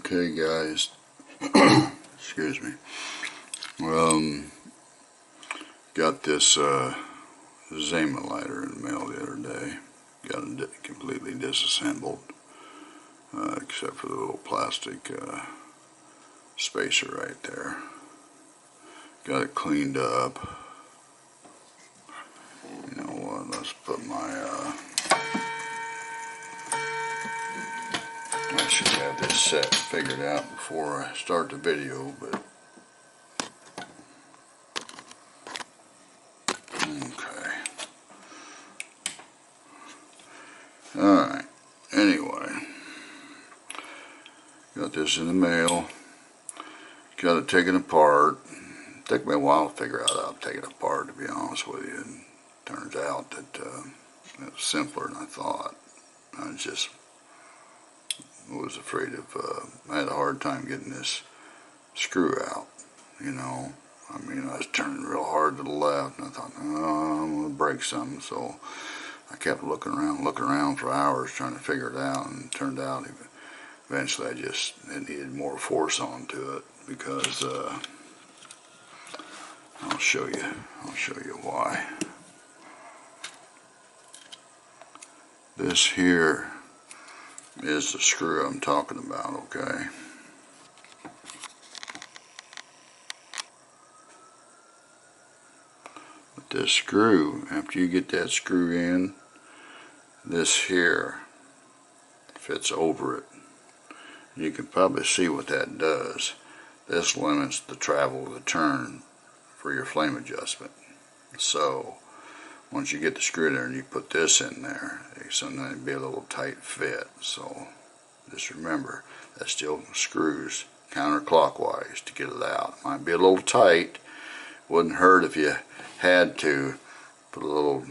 Okay, guys. Excuse me. Got this Zaima lighter in the mail the other day. Got it completely disassembled, except for the little plastic spacer right there. Got it cleaned up. You know what? Let's put my. I should have this set figured out before I start the video, but okay. Alright, anyway, got this in the mail, got it taken apart. It took me a while to figure out how to take it apart, to be honest with you, and turns out that it was simpler than I thought. I just was afraid of, I had a hard time getting this screw out, you know. I mean, I was turning real hard to the left, and I thought, oh, I'm going to break something, so I kept looking around for hours trying to figure it out, and it turned out eventually it needed more force onto it, because I'll show you why. This here is the screw I'm talking about, okay? But this screw, after you get that screw in, this here fits over it. You can probably see what that does. This limits the travel of the turn for your flame adjustment. So once you get the screw there and you put this in there, sometimes it'd be a little tight fit. So just remember, that still screws counterclockwise to get it out. Might be a little tight. Wouldn't hurt if you had to put a little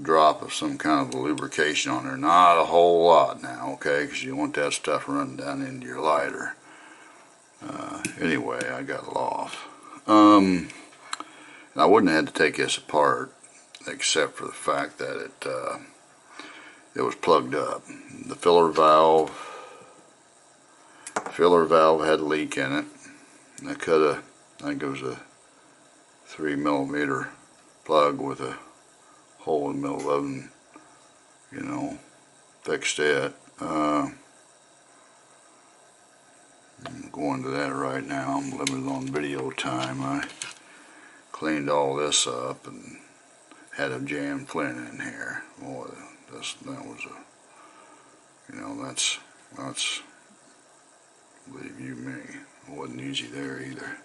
drop of some kind of lubrication on there. Not a whole lot now, okay, because you want that stuff running down into your lighter. Anyway, I got it off. I wouldn't have had to take this apart, except for the fact that it was plugged up. The filler valve had a leak in it. I think it was a 3mm plug with a hole in the middle of it, you know, fixed it. I'm going to that right now. I'm limited on video time. I cleaned all this up and had a jam flint in here. Boy, that was a, you know, that's, believe you me, it wasn't easy there either.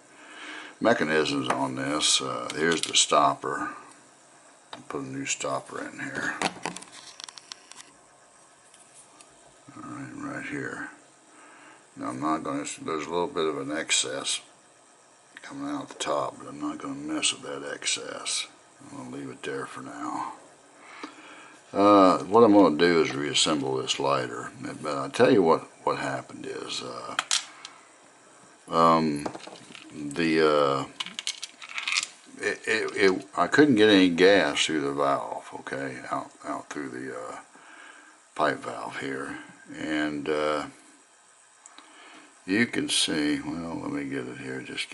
Mechanisms on this, here's the stopper. I'll put a new stopper in here. Alright, right here. Now I'm not going to, there's a little bit of an excess coming out the top, but I'm not going to mess with that excess. I'm going to leave it there for now. What I'm going to do is reassemble this lighter. But I'll tell you what happened is, I couldn't get any gas through the valve, okay, out through the pipe valve here, and you can see, well, let me get it here, just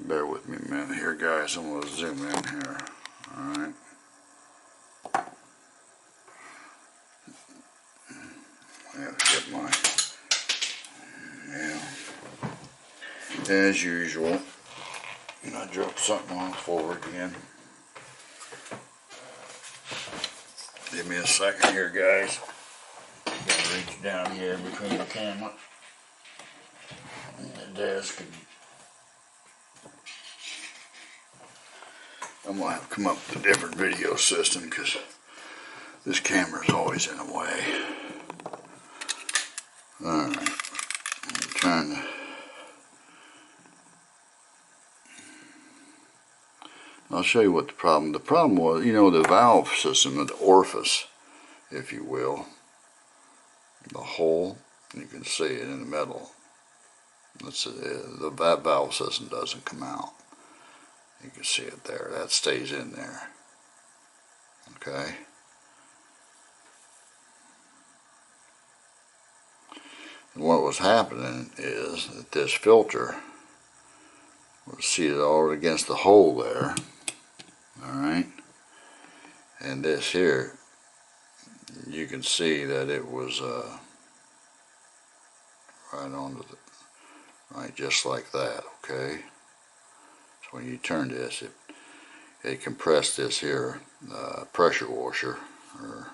bear with me a minute here, guys. I'm going to zoom in here, alright. I have to get my, yeah, as usual, and I dropped something on the floor again. Give me a second here, guys. Gotta reach down here between the camera and the desk, and I'm gonna have to come up with a different video system because this camera's always in the way. Alright, I'm trying to. I'll show you what the problem was. You know, the valve system, the orifice, if you will, the hole, you can see it in the middle. That valve system doesn't come out. You can see it there. That stays in there. Okay. And what was happening is that this filter was seated all against the hole there. Alright. And this here, you can see that it was right onto the, right, just like that, okay? So when you turn this, it compressed this here pressure washer, or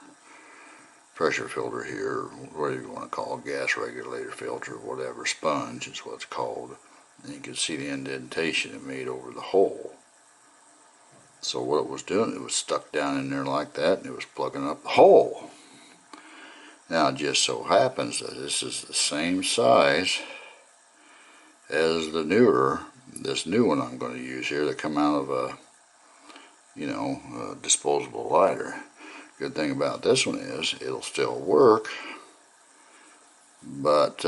pressure filter here, whatever you want to call it, gas regulator filter, whatever, sponge is what it's called. And you can see the indentation it made over the hole. So what it was doing, it was stuck down in there like that, and it was plugging up the hole. Now it just so happens that this is the same size as the this new one I'm going to use here that come out of a, a disposable lighter. Good thing about this one is it'll still work, but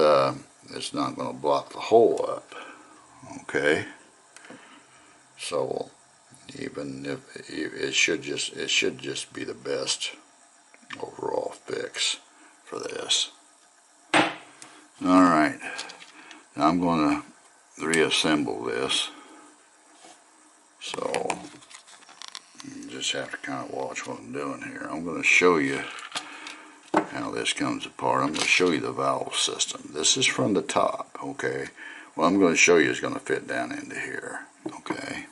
it's not going to block the hole up. Okay, so even if it should just be the best overall fix for this. All right, now I'm going to reassemble this, so you just have to kind of watch what I'm doing here. I'm going to show you how this comes apart. I'm going to show you the valve system. This is from the top, okay? What I'm going to show you is going to fit down into here, okay?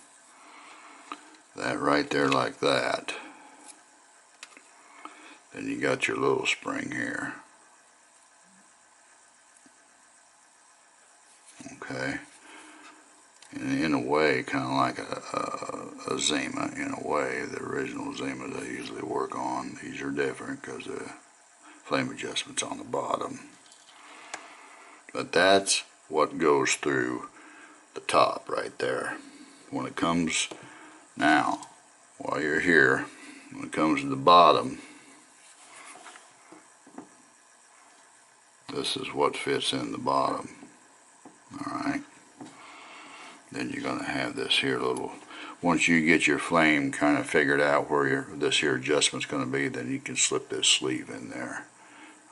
That right there like that. Then you got your little spring here. Okay? And in a way, kind of like a Zaima, in a way, the original Zaimas I usually work on. These are different because the flame adjustment's on the bottom. But that's what goes through the top right there. When it comes now, while you're here, when it comes to the bottom, this is what fits in the bottom. Alright. Then you're going to have this here little, once you get your flame kind of figured out where this here adjustment's going to be, then you can slip this sleeve in there.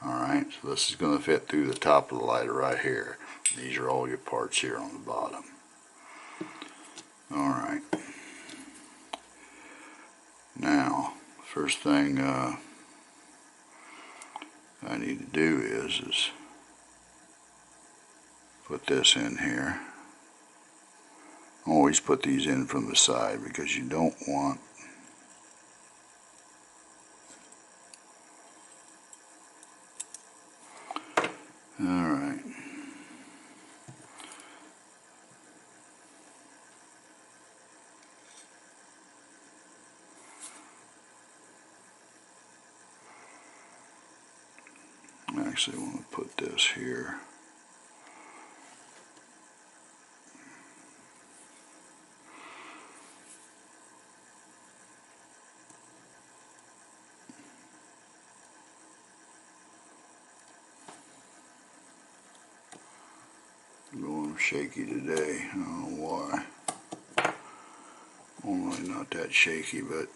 Alright, so this is going to fit through the top of the lighter right here. These are all your parts here on the bottom. Alright. Now, first thing I need to do is put this in here. Always put these in from the side because you don't want alright. I actually want to put this here. Going shaky today. I don't know why. Normally not that shaky, but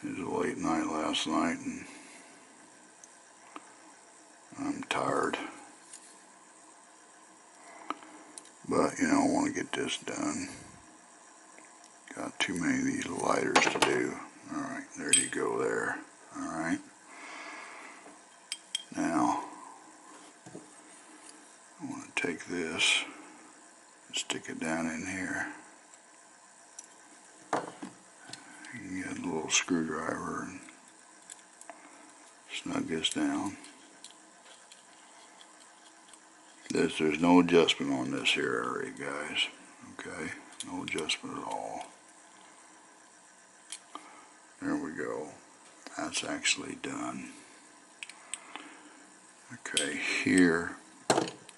it was a late night last night and I'm tired. But I want to get this done. Got too many of these lighters to do. Alright, there you go there. Alright. Now, I want to take this and stick it down in here. You can get a little screwdriver and snug this down. There's no adjustment on this here area, guys. Okay, no adjustment at all. There we go. That's actually done. Okay, here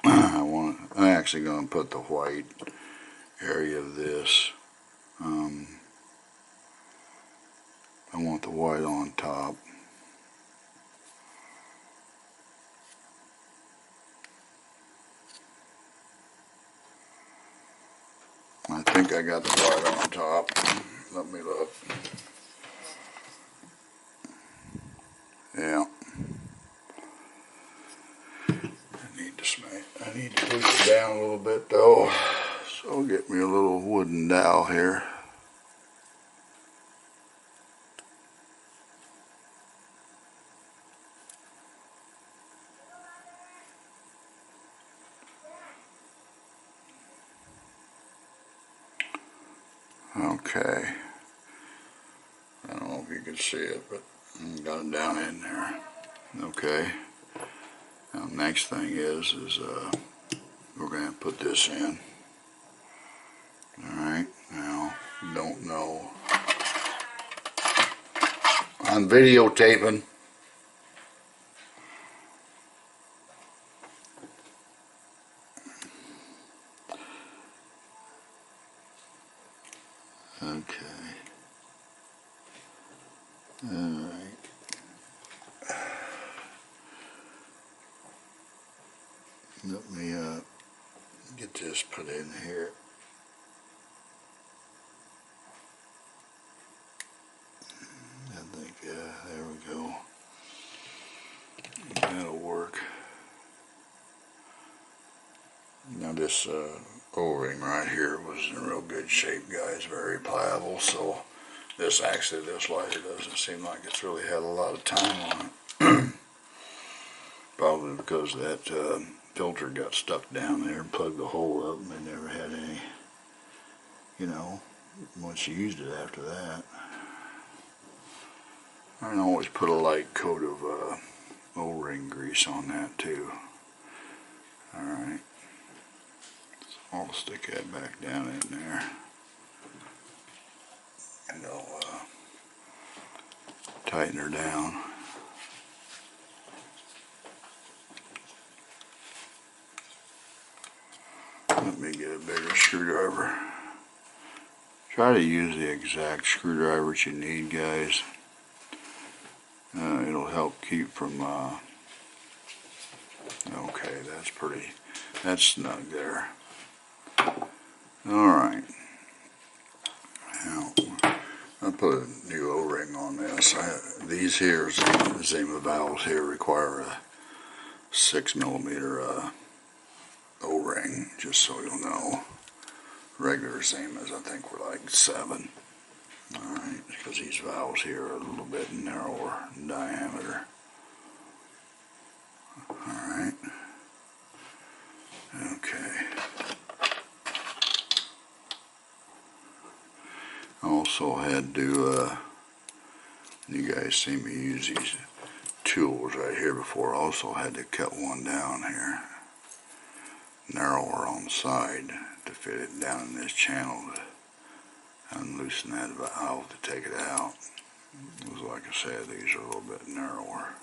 I'm actually going to put the white area of this. I want the white on top. I think I got the white on top. Let me look. Yeah. this, mate. I need to push it down a little bit though. So I'll get me a little wooden dowel here. Okay. I don't know if you can see it, but I got it down in there. Okay. Now next thing is we're going to put this in. Alright, now, don't know. I'm videotaping. Okay. Alright. Let me get this put in here. I think, there we go. That'll work. Now this O-ring right here was in real good shape, guys, very pliable, so this lighter doesn't seem like it's really had a lot of time on it. Probably because that filter got stuck down there and plugged the hole up and they never had any, you know, once you used it after that. I can always put a light coat of O-ring grease on that too. Alright. So I'll stick that back down in there. And I'll tighten her down. Let me get a bigger screwdriver. Try to use the exact screwdrivers you need, guys. It'll help keep from, okay, that's snug there. Alright. Now, I'll put a new O-ring on this. These here, Zaima valves here require a 6mm O-ring, just so you'll know. Regular Zaimas, I think, were like 7. Alright, because these valves here are a little bit narrower in diameter. Alright. Okay. I also had to, you guys see me use these tools right here before. I also had to cut one down here, narrower on the side, to fit it down in this channel and loosen that valve to take it out. It was like I said, these are a little bit narrower.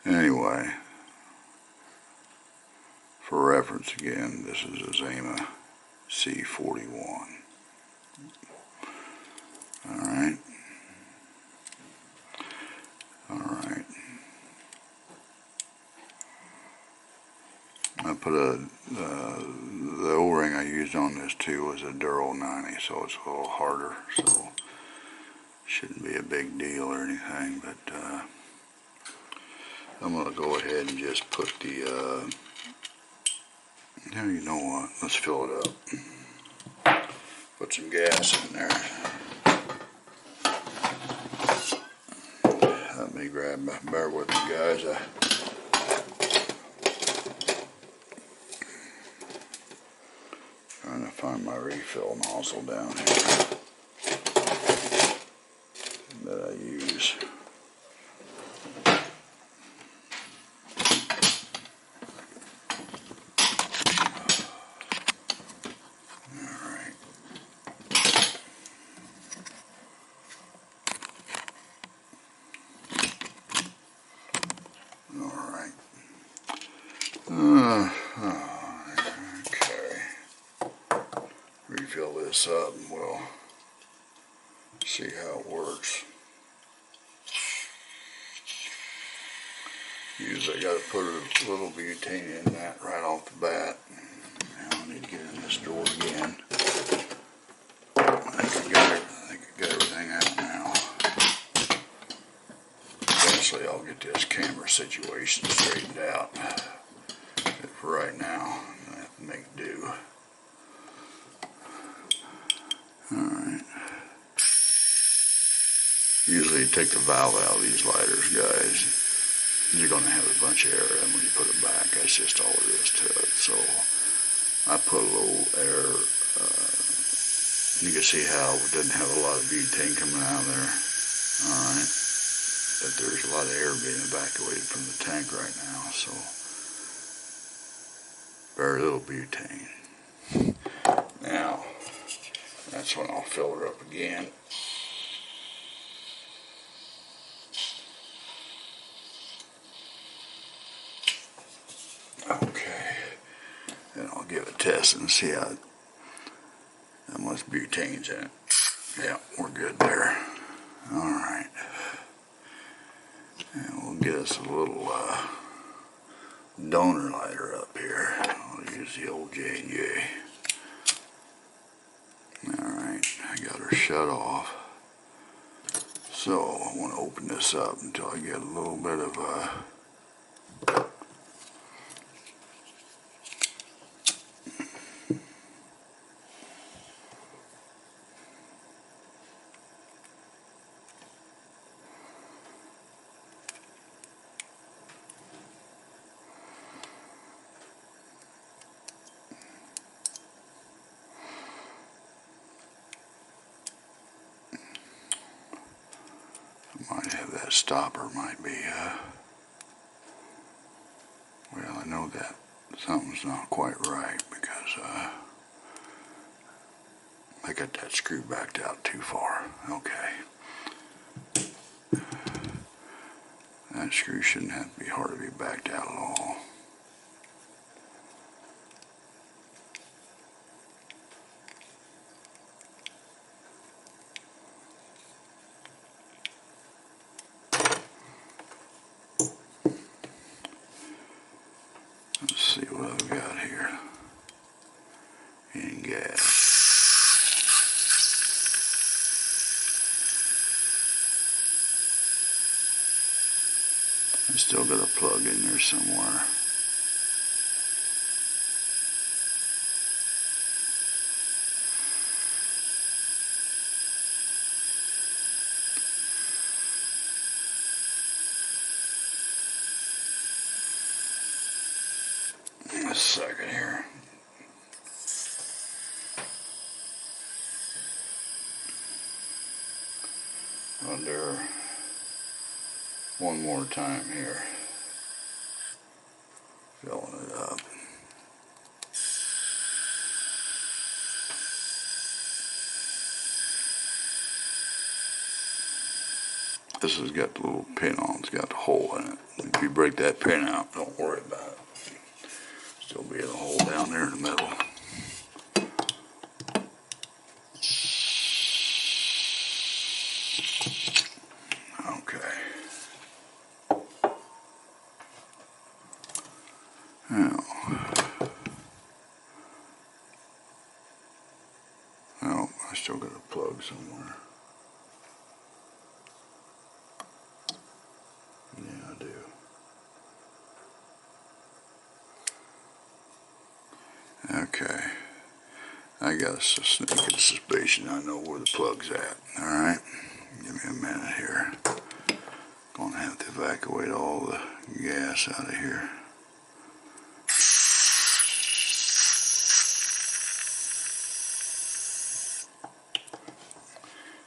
Anyway, for reference again, this is a Zaima C41. Alright. Alright. I put the O-ring I used on this too was a Duro 90, so it's a little harder, so shouldn't be a big deal or anything, but I'm going to go ahead and just put the, you know what, let's fill it up. Put some gas in there. Let me grab bear with me, guys. Trying to find my refill nozzle down here that I use. Alright. Alright. Okay. Refill this up and we'll see how it works. Usually I gotta put a little butane in that right off the bat. Now I need to get in this door again. I think I got everything I'll get this camera situation straightened out. But for right now, I'm going to have to make do. Alright. Usually you take the valve out of these lighters, guys. You're going to have a bunch of air in when you put it back. That's just all there is to it. So I put a little air. You can see how it doesn't have a lot of butane coming out of there. Alright. But there's a lot of air being evacuated from the tank right now. So very little butane. Now, that's when I'll fill her up again. Okay, then I'll give it a test and see how much butane's in it. Yeah, we're good there. Alright. And we'll get us a little donor lighter up here. I'll use the old J&J. Alright, I got her shut off. So I want to open this up until I get a little bit of might have that stopper might be well, I know that something's not quite right because I got that screw backed out too far. Okay. That screw shouldn't have to be hard to be backed out at all. Let's see what I've got here. In gas. I still got a plug in there somewhere. A second here. Under one more time here. Filling it up. This has got the little pin on, it's got the hole in it. If you break that pin out, don't worry about it. Still be a hole down there in the middle. Okay. Now, oh, I still got a plug somewhere. Yeah, I do. Okay. I got a sneaking suspicion I know where the plug's at. Alright. Give me a minute here. Gonna have to evacuate all the gas out of here.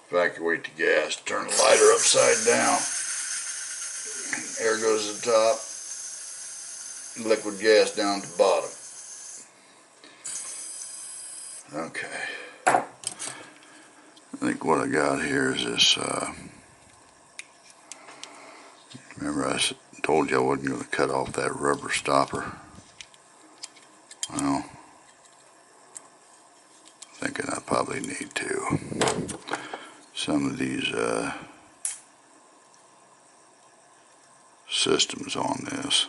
Evacuate the gas. Turn the lighter upside down. Air goes to the top. Liquid gas down to the bottom. Okay. I think what I got here is this, remember I told you I wasn't going to cut off that rubber stopper? Well, thinking I probably need to. Some of these systems on this,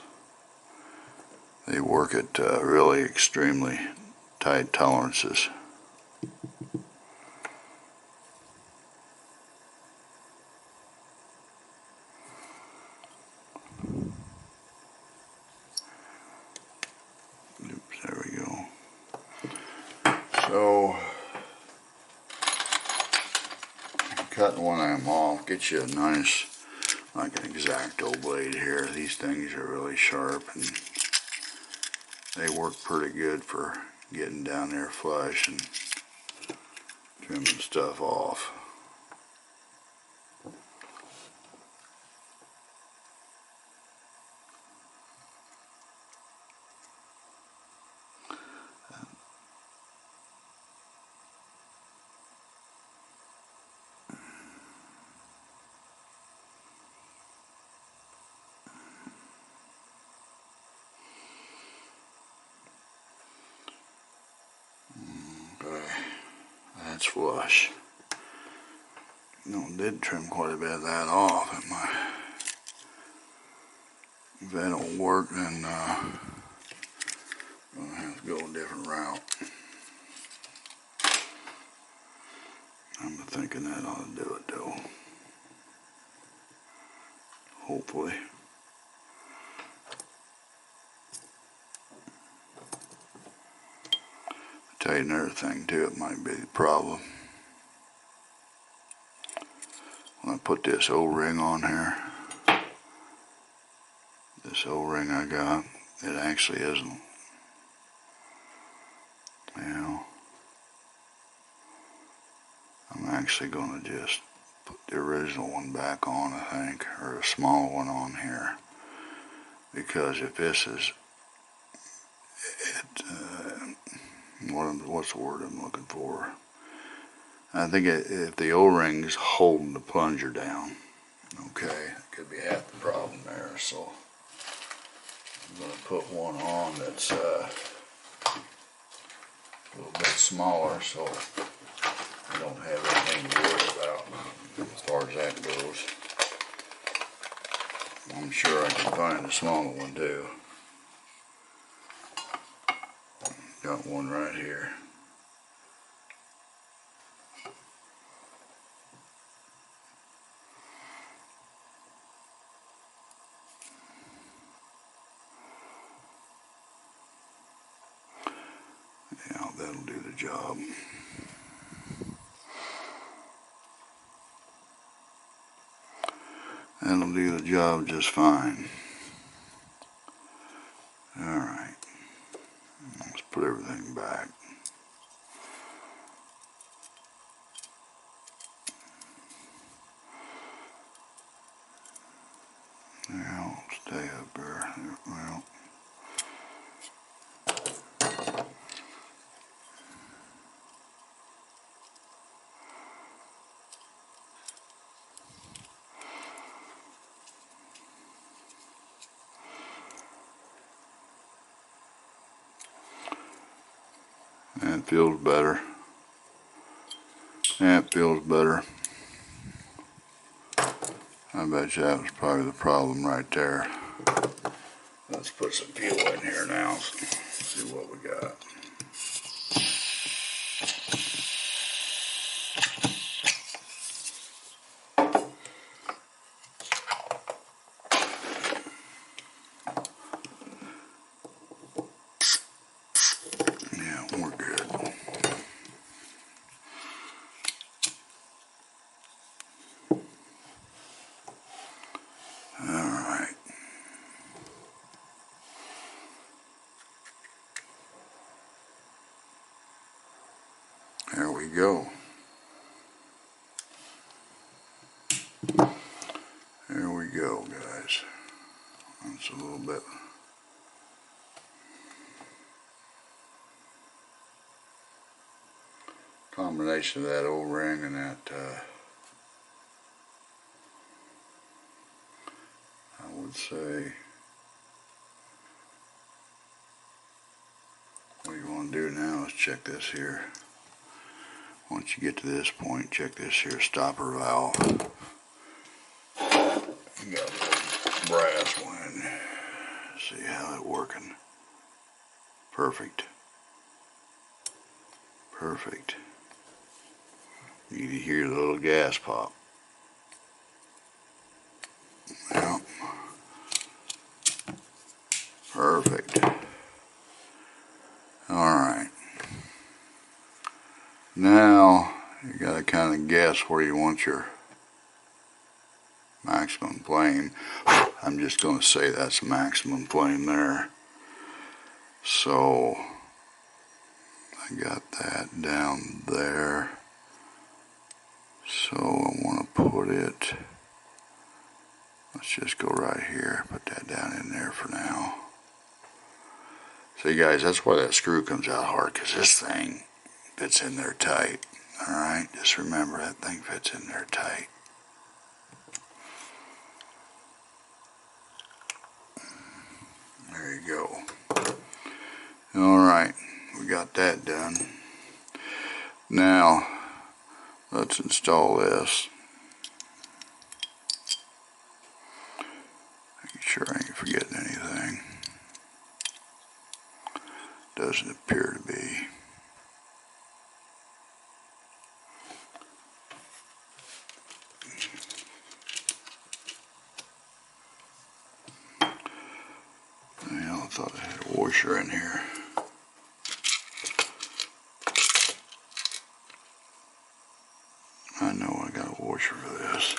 they work at really extremely tight tolerances. cutting one of them off, get you a nice, like an X-Acto blade here. These things are really sharp and they work pretty good for getting down there flush and trimming stuff off. Okay, that's flush. Did trim quite a bit of that off. If that don't work, then I'm gonna have to go a different route. I'm thinking that ought to do it though. Hopefully. I'll tell you another thing too, it might be the problem. When I put this O-ring on here, this O-ring I got, it actually isn't, I'm actually going to just put the original one back on, I think, or a small one on here, because if this is, what's the word I'm looking for? I think if the O-ring's holding the plunger down, okay, that could be half the problem there. So I'm going to put one on that's a little bit smaller, so I don't have anything to worry about as far as that goes. I'm sure I can find a smaller one too. Got one right here. Yeah, that'll do the job. That'll do the job just fine. Alright, let's put everything back. Now, stay up there. Well, that feels better. That feels better. I bet you that was probably the problem right there. Let's put some fuel in here now. See what we got. Yeah, we're good. Alright. There we go. There we go, guys. That's a little bit. Combination of that O-ring and that, I would say, what you want to do now is check this here. Once you get to this point, check this here stopper valve. You got a little brass one. See how it's working. Perfect. Perfect. You can hear the little gas pop. Yeah. Perfect. Alright. Now, You gotta kind of guess where you want your maximum plane. I'm just going to say that's maximum plane there. So I got that down there. So I want to put it, let's just go right here, put that down in there for now. See guys, that's why that screw comes out hard, because this thing fits in there tight. Alright, just remember that thing fits in there tight. There you go. Alright, we got that done. Now, let's install this. Making sure I ain't forgetting anything. Doesn't appear to be. I thought I had a washer in here. I know I got a washer for this.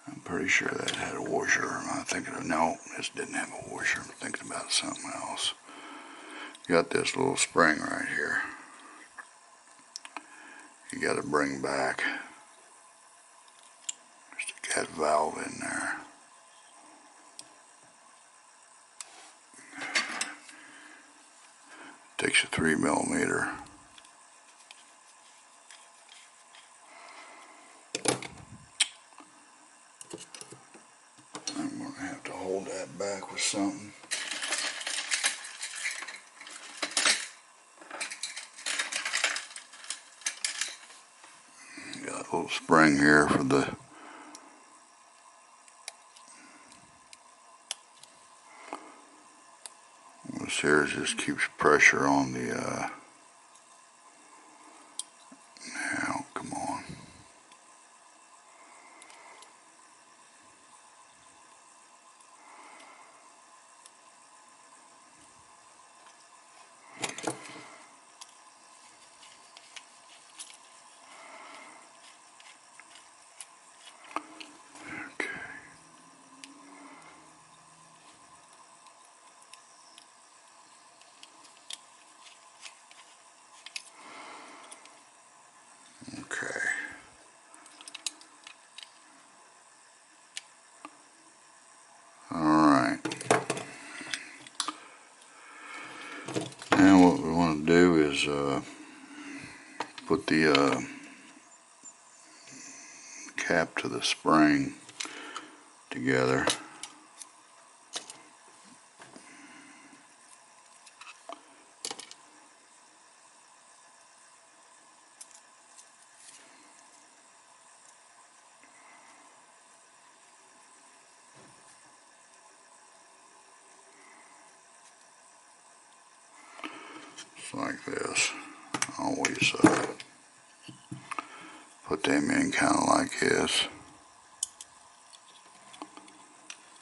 I'm pretty sure that had a washer. I'm thinking of, no, this didn't have a washer. I'm thinking about something else. Got this little spring right here. You got to bring back. Stick that valve in there. Takes a 3mm. I'm going to have to hold that back with something. Got a little spring here for the this here just keeps pressure on the now come on. Okay. Alright. Now what we want to do is put the cap to the spring together. Like this. Always put them in kind of like this,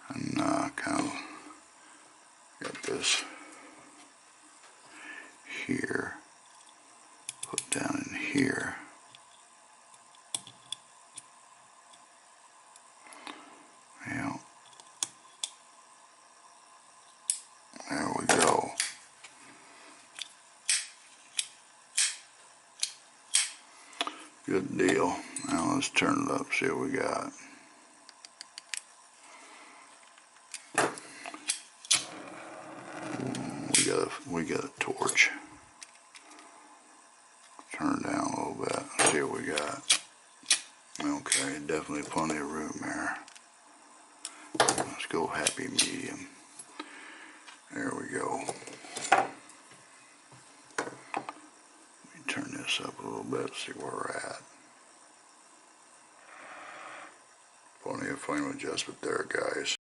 and kind of got this here, put down in here. Yeah, there we go. Good deal. Now let's turn it up, see what we got. We got a torch. Turn it down a little bit, see what we got. Okay, definitely plenty of room there. Let's go happy medium. There we go. Let me turn this up a little bit, see where we're at. Plenty of flame adjustment there, guys.